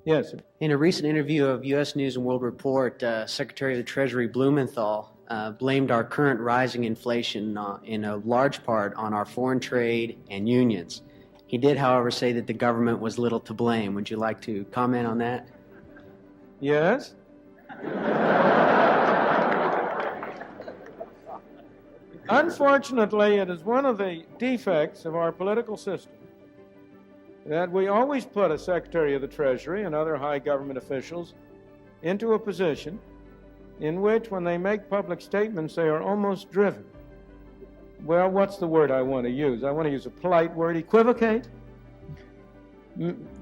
Yes, sir. In a recent interview of U.S. News and World Report, Secretary of the Treasury Blumenthal blamed our current rising inflation in a large part on our foreign trade and unions. He did, however, say that the government was little to blame. Would you like to comment on that? Yes. Unfortunately, it is one of the defects of our political system that we always put a Secretary of the Treasury and other high government officials into a position in which, when they make public statements, they are almost driven. Well, what's the word I want to use? I want to use a polite word, equivocate.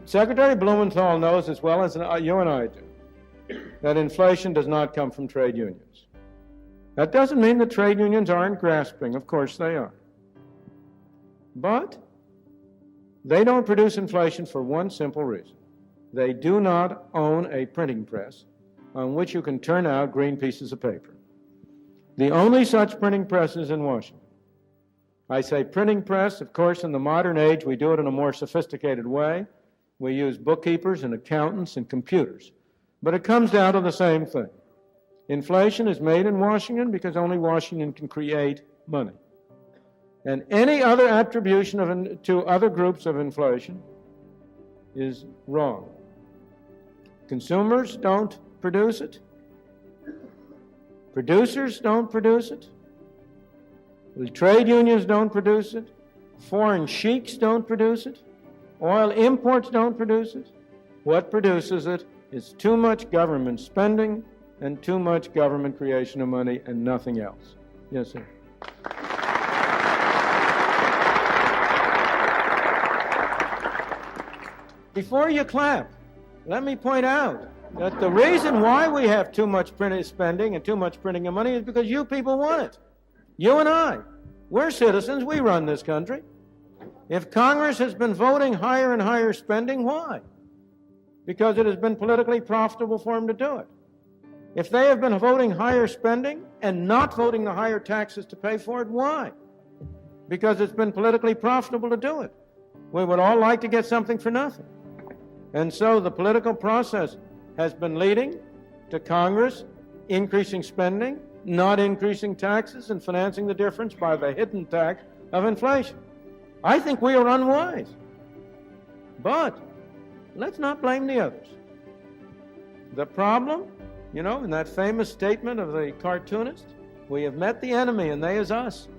Secretary Blumenthal knows as well as you and I do that inflation does not come from trade unions. That doesn't mean that trade unions aren't grasping. Of course they are. But they don't produce inflation for one simple reason. They do not own a printing press on which you can turn out green pieces of paper. The only such printing press is in Washington. I say printing press, of course, in the modern age we do it in a more sophisticated way. We use bookkeepers and accountants and computers. But it comes down to the same thing. Inflation is made in Washington because only Washington can create money. And any other attribution to other groups of inflation is wrong. Consumers don't produce it. Producers don't produce it. The trade unions don't produce it. Foreign sheiks don't produce it. Oil imports don't produce it. What produces it is too much government spending and too much government creation of money and nothing else. Yes, sir. Before you clap, let me point out that the reason why we have too much printed spending and too much printing of money is because you people want it. You and I. We're citizens. We run this country. If Congress has been voting higher and higher spending, why? Because it has been politically profitable for them to do it. If they have been voting higher spending and not voting the higher taxes to pay for it, why? Because it's been politically profitable to do it. We would all like to get something for nothing. And so the political process has been leading to Congress increasing spending, not increasing taxes, and financing the difference by the hidden tax of inflation. I think we are unwise. But let's not blame the others. The problem, you know, in that famous statement of the cartoonist, we have met the enemy and they is us.